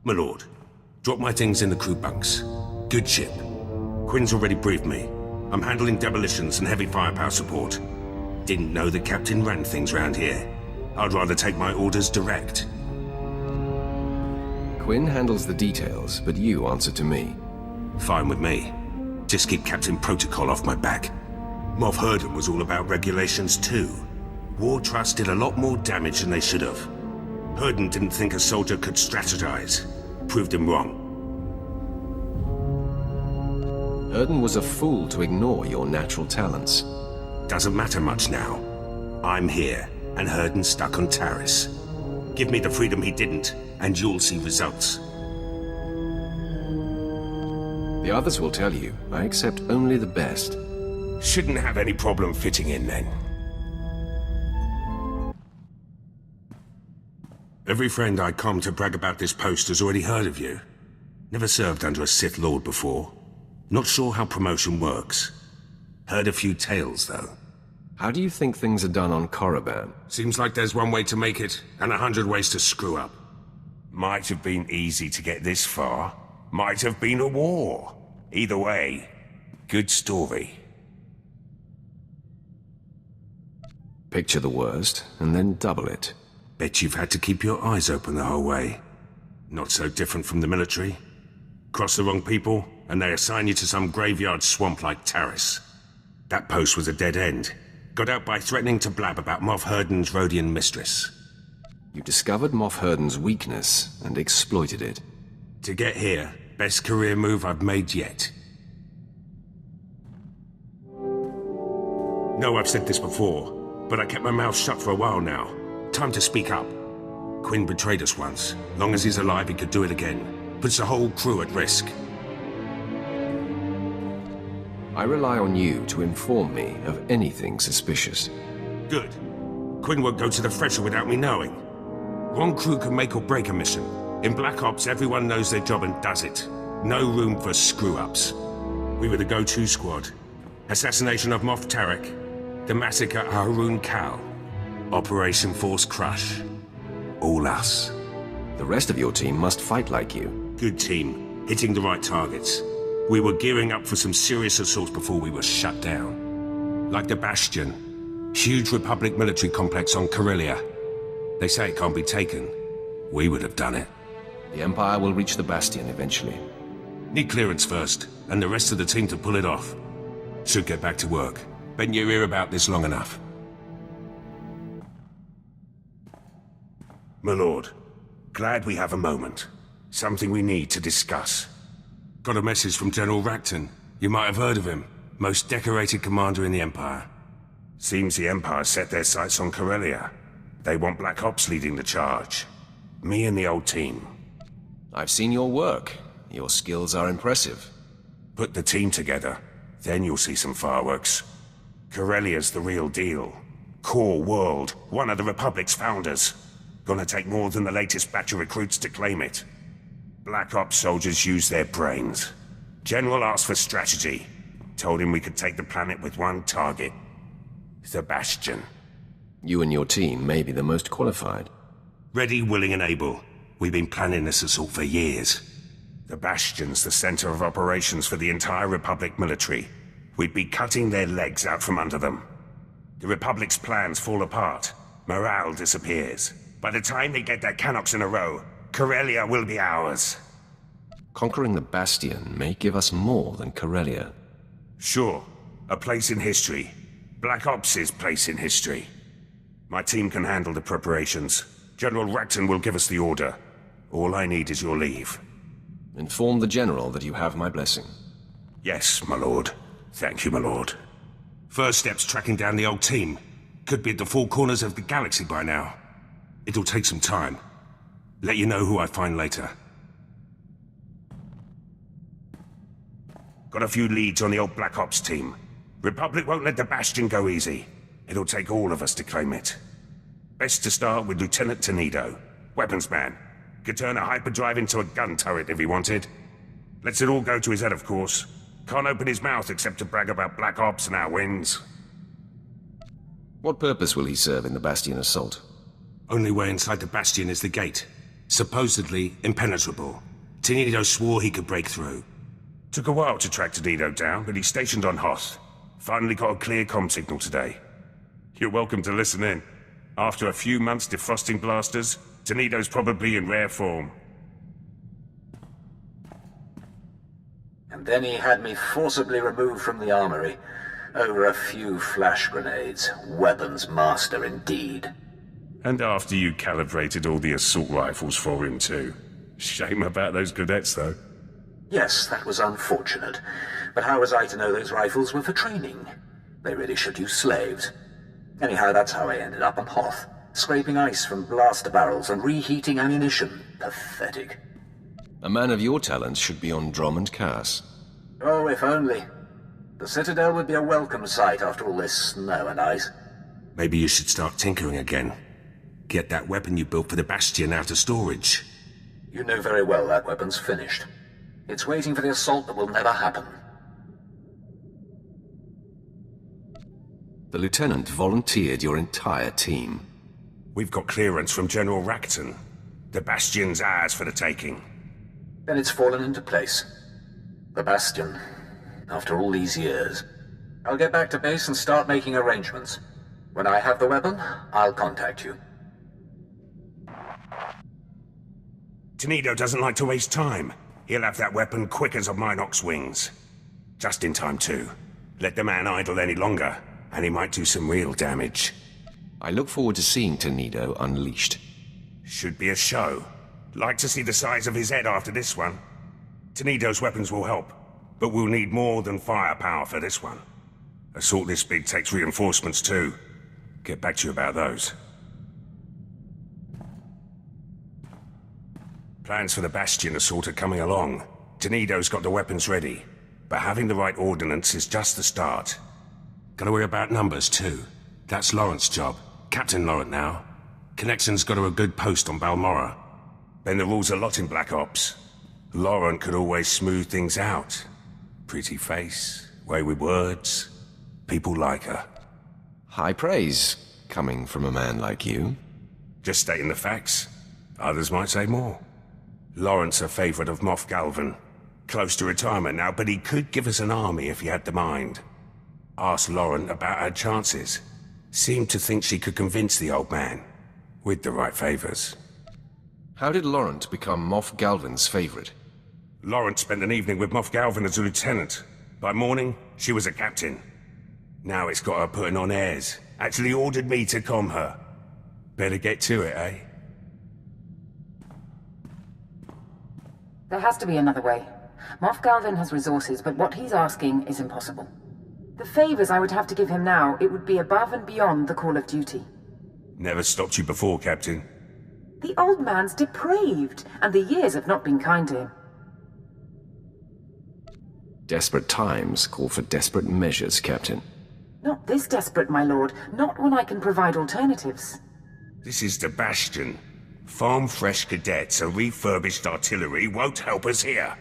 My lord, drop my things in the crew bunks. Good ship. Quinn's already briefed me. I'm handling demolitions and heavy firepower support. Didn't know the captain ran things round here. I'd rather take my orders direct. Quinn handles the details, but you answer to me. Fine with me. Just keep Captain Protocol off my back. Moff Herden was all about regulations too. War Trust did a lot more damage than they should have. Herden didn't think a soldier could strategize. Proved him wrong. Herden was a fool to ignore your natural talents. Doesn't matter much now. I'm here, and Herden's stuck on Taris. Give me the freedom he didn't, and you'll see results. The others will tell you, I accept only the best. Shouldn't have any problem fitting in then. Every friend I come to brag about this post has already heard of you. Never served under a Sith Lord before. Not sure how promotion works. Heard a few tales, though. How do you think things are done on Korriban? Seems like there's one way to make it, and 100 ways to screw up. Might have been easy to get this far. Might have been a war. Either way, good story. Picture the worst, and then double it. Bet you've had to keep your eyes open the whole way. Not so different from the military. Cross the wrong people, and they assign you to some graveyard swamp like Taris. That post was a dead end. Got out by threatening to blab about Moff Herden's Rhodian mistress. You discovered Moff Herden's weakness, and exploited it. To get here, best career move I've made yet. No, I've said this before, but I kept my mouth shut for a while now. Time to speak up. Quinn betrayed us once. Long as he's alive, he could do it again. Puts the whole crew at risk. I rely on you to inform me of anything suspicious. Good. Quinn won't go to the Thresher without me knowing. One crew can make or break a mission. In Black Ops, everyone knows their job and does it. No room for screw-ups. We were the go-to squad. Assassination of Moff Tarek. The massacre of Haroon Kal. Operation Force Crush. All us. The rest of your team must fight like you. Good team. Hitting the right targets. We were gearing up for some serious assaults before we were shut down. Like the Bastion. Huge Republic military complex on Corellia. They say it can't be taken. We would have done it. The Empire will reach the Bastion eventually. Need clearance first, and the rest of the team to pull it off. Should get back to work. Been your ear about this long enough. My lord, glad we have a moment. Something we need to discuss. Got a message from General Racton. You might have heard of him. Most decorated commander in the Empire. Seems the Empire set their sights on Corellia. They want Black Ops leading the charge. Me and the old team. I've seen your work. Your skills are impressive. Put the team together, then you'll see some fireworks. Corellia's the real deal. Core world, one of the Republic's founders. Gonna take more than the latest batch of recruits to claim it. Black Ops soldiers use their brains. General asked for strategy. Told him we could take the planet with one target. The Bastion. You and your team may be the most qualified. Ready, willing, and able. We've been planning this assault for years. The Bastion's the center of operations for the entire Republic military. We'd be cutting their legs out from under them. The Republic's plans fall apart. Morale disappears. By the time they get their cannons in a row, Corellia will be ours. Conquering the Bastion may give us more than Corellia. Sure. A place in history. Black Ops' place in history. My team can handle the preparations. General Racton will give us the order. All I need is your leave. Inform the General that you have my blessing. Yes, my lord. Thank you, my lord. First step's tracking down the old team. Could be at the four corners of the galaxy by now. It'll take some time. Let you know who I find later. Got a few leads on the old Black Ops team. Republic won't let the Bastion go easy. It'll take all of us to claim it. Best to start with Lieutenant Tenedo. Weapons man. Could turn a hyperdrive into a gun turret if he wanted. Lets it all go to his head, of course. Can't open his mouth except to brag about Black Ops and our wins. What purpose will he serve in the Bastion assault? Only way inside the Bastion is the gate. Supposedly impenetrable. Tenito swore he could break through. Took a while to track Tenito down, but he's stationed on Hoth. Finally got a clear comm signal today. You're welcome to listen in. After a few months defrosting blasters, Tenito's probably in rare form. And then he had me forcibly removed from the armory. Over a few flash grenades. Weapons master indeed. And after you calibrated all the assault rifles for him too. Shame about those cadets though. Yes, that was unfortunate. But how was I to know those rifles were for training? They really should use slaves. Anyhow, that's how I ended up on Hoth. Scraping ice from blaster barrels and reheating ammunition. Pathetic. A man of your talents should be on Drom and Cass. Oh, if only. The Citadel would be a welcome sight after all this snow and ice. Maybe you should start tinkering again. Get that weapon you built for the Bastion out of storage. You know very well that weapon's finished. It's waiting for the assault that will never happen. The Lieutenant volunteered your entire team. We've got clearance from General Rakton. The Bastion's ours for the taking. Then it's fallen into place. The Bastion. After all these years. I'll get back to base and start making arrangements. When I have the weapon, I'll contact you. Tenito doesn't like to waste time. He'll have that weapon quick as a Minox wings. Just in time too. Let the man idle any longer, and he might do some real damage. I look forward to seeing Tenito unleashed. Should be a show. Like to see the size of his head after this one. Tenito's weapons will help, but we'll need more than firepower for this one. Assault this big takes reinforcements too. Get back to you about those. Plans for the Bastion are sort of coming along. Tenito's got the weapons ready, but having the right ordnance is just the start. Gotta worry about numbers too. That's Laurent's job. Captain Laurent now. Connection's got her a good post on Balmorra. Then the rules a lot in Black Ops. Laurent could always smooth things out. Pretty face, way with words. People like her. High praise, coming from a man like you. Just stating the facts. Others might say more. Laurent's a favorite of Moff Galvan. Close to retirement now, but he could give us an army if he had the mind. Asked Laurent about her chances. Seemed to think she could convince the old man. With the right favors. How did Laurent become Moff Galvan's favorite? Laurent spent an evening with Moff Galvan as a lieutenant. By morning, she was a captain. Now it's got her putting on airs. Actually ordered me to comm her. Better get to it, eh? There has to be another way. Moff Galvan has resources, but what he's asking is impossible. The favors I would have to give him now, it would be above and beyond the call of duty. Never stopped you before, Captain. The old man's depraved, and the years have not been kind to him. Desperate times call for desperate measures, Captain. Not this desperate, my lord. Not when I can provide alternatives. This is the Bastion. Farm-fresh cadets and refurbished artillery won't help us here.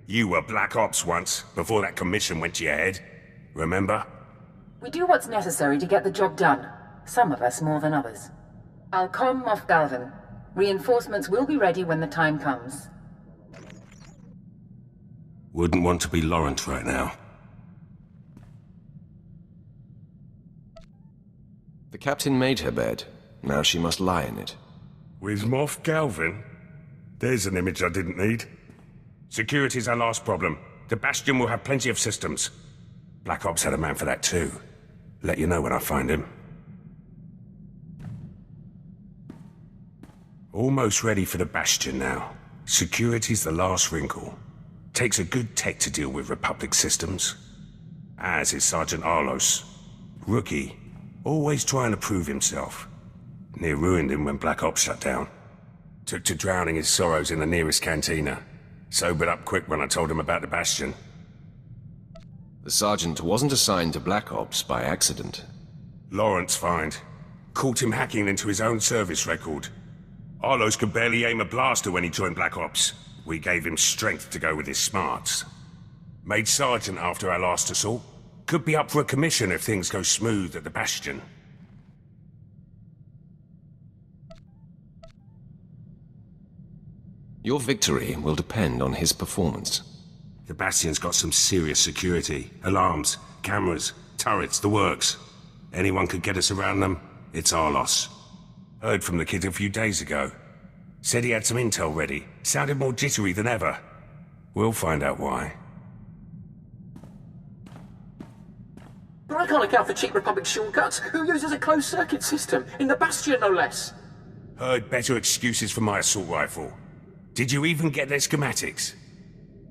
You were Black Ops once, before that commission went to your head. Remember? We do what's necessary to get the job done. Some of us more than others. I'll comm Moff Galvan. Reinforcements will be ready when the time comes. Wouldn't want to be Laurent right now. The captain made her bed. Now she must lie in it. With Moff Galvan? There's an image I didn't need. Security's our last problem. The Bastion will have plenty of systems. Black Ops had a man for that too. Let you know when I find him. Almost ready for the Bastion now. Security's the last wrinkle. Takes a good tech to deal with Republic systems. As is Sergeant Arlos. Rookie. Always trying to prove himself. Near ruined him when Black Ops shut down. Took to drowning his sorrows in the nearest cantina. Sobered up quick when I told him about the Bastion. The sergeant wasn't assigned to Black Ops by accident. Laurent's find. Caught him hacking into his own service record. Arlos could barely aim a blaster when he joined Black Ops. We gave him strength to go with his smarts. Made sergeant after our last assault. Could be up for a commission if things go smooth at the Bastion. Your victory will depend on his performance. The Bastion's got some serious security. Alarms, cameras, turrets, the works. Anyone could get us around them, it's our loss. Heard from the kid a few days ago. Said he had some intel ready. Sounded more jittery than ever. We'll find out why. But I can't account for cheap Republic shortcuts. Who uses a closed-circuit system? In the Bastion, no less. Heard better excuses for my assault rifle. Did you even get their schematics?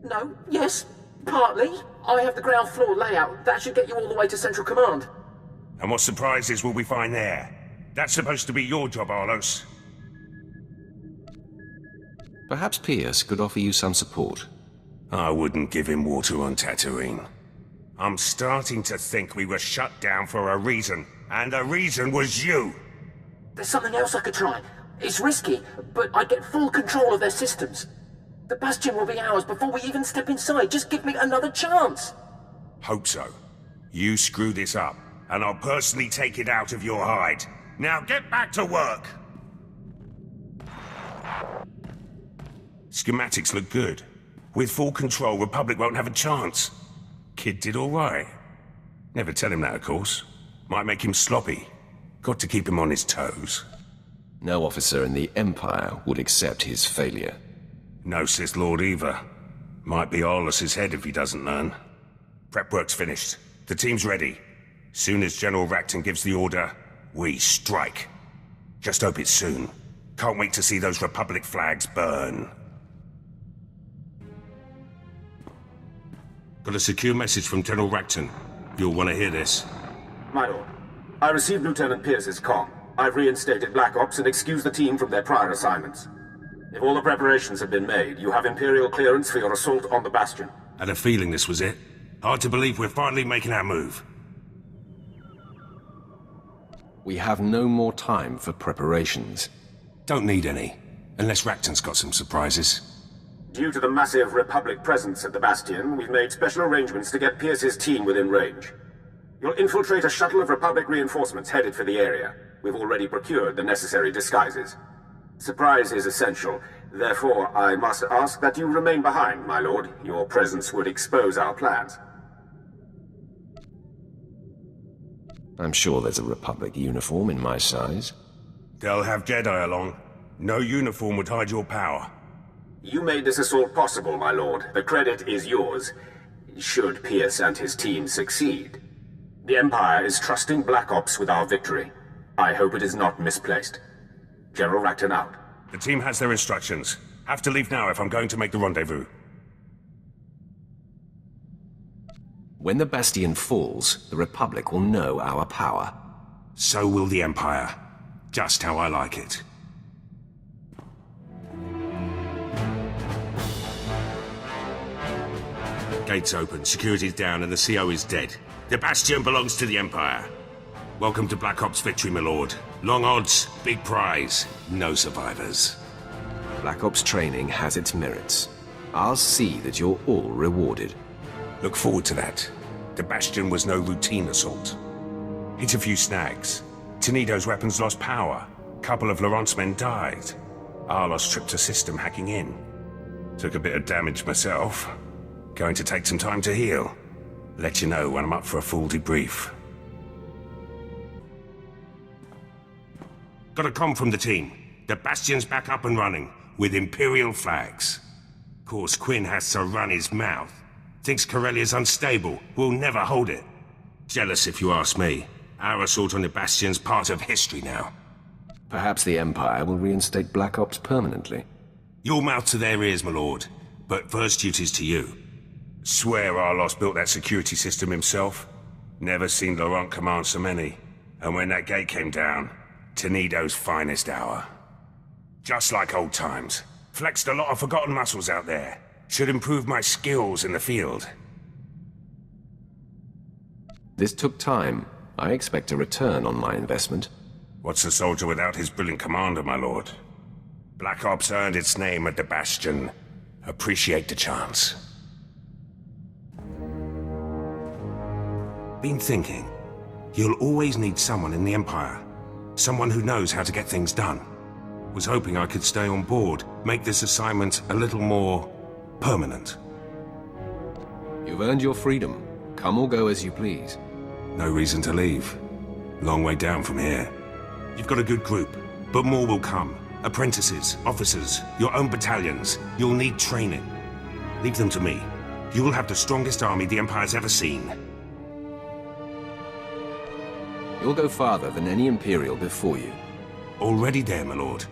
No, yes, partly. I have the ground floor layout. That should get you all the way to Central Command. And what surprises will we find there? That's supposed to be your job, Arlos. Perhaps Pierce could offer you some support. I wouldn't give him water on Tatooine. I'm starting to think we were shut down for a reason, and the reason was you! There's something else I could try. It's risky, but I get full control of their systems. The Bastion will be ours before we even step inside. Just give me another chance. Hope so. You screw this up, and I'll personally take it out of your hide. Now get back to work! Schematics look good. With full control, Republic won't have a chance. Kid did all right. Never tell him that, of course. Might make him sloppy. Got to keep him on his toes. No officer in the Empire would accept his failure. No Sith Lord either. Might be Arlos's head if he doesn't learn. Prep work's finished. The team's ready. Soon as General Racton gives the order, we strike. Just hope it's soon. Can't wait to see those Republic flags burn. Got a secure message from General Racton. You'll want to hear this. My lord, I received Lieutenant Pierce's comm. I've reinstated Black Ops and excused the team from their prior assignments. If all the preparations have been made, you have Imperial clearance for your assault on the Bastion. Had a feeling this was it. Hard to believe we're finally making our move. We have no more time for preparations. Don't need any, unless Racton's got some surprises. Due to the massive Republic presence at the Bastion, we've made special arrangements to get Pierce's team within range. You'll infiltrate a shuttle of Republic reinforcements headed for the area. We've already procured the necessary disguises. Surprise is essential. Therefore, I must ask that you remain behind, my lord. Your presence would expose our plans. I'm sure there's a Republic uniform in my size. They'll have Jedi along. No uniform would hide your power. You made this assault possible, my lord. The credit is yours, should Pierce and his team succeed. The Empire is trusting Black Ops with our victory. I hope it is not misplaced. General Racton out. The team has their instructions. Have to leave now if I'm going to make the rendezvous. When the Bastion falls, the Republic will know our power. So will the Empire. Just how I like it. Gates open, security's down, and the CO is dead. The Bastion belongs to the Empire. Welcome to Black Ops victory, my lord. Long odds, big prize, no survivors. Black Ops training has its merits. I'll see that you're all rewarded. Look forward to that. The Bastion was no routine assault. Hit a few snags. Tenido's weapons lost power. Couple of Laurent's men died. Arlos tripped a system hacking in. Took a bit of damage myself. Going to take some time to heal. Let you know when I'm up for a full debrief. Got a comm from the team. The Bastion's back up and running, with Imperial flags. Of course, Quinn has to run his mouth. Thinks Corellia's unstable, will never hold it. Jealous if you ask me. Our assault on the Bastion's part of history now. Perhaps the Empire will reinstate Black Ops permanently. Your mouth to their ears, my lord. But first duty's to you. Swear Arlos built that security system himself. Never seen Laurent command so many. And when that gate came down, Tenido's finest hour. Just like old times. Flexed a lot of forgotten muscles out there. Should improve my skills in the field. This took time. I expect a return on my investment. What's a soldier without his brilliant commander, my lord? Black Ops earned its name at the Bastion. Appreciate the chance. Been thinking. You'll always need someone in the Empire. Someone who knows how to get things done. Was hoping I could stay on board, make this assignment a little more permanent. You've earned your freedom. Come or go as you please. No reason to leave. Long way down from here. You've got a good group, but more will come. Apprentices, officers, your own battalions. You'll need training. Leave them to me. You will have the strongest army the Empire's ever seen. You'll go farther than any Imperial before you. Already there, my lord.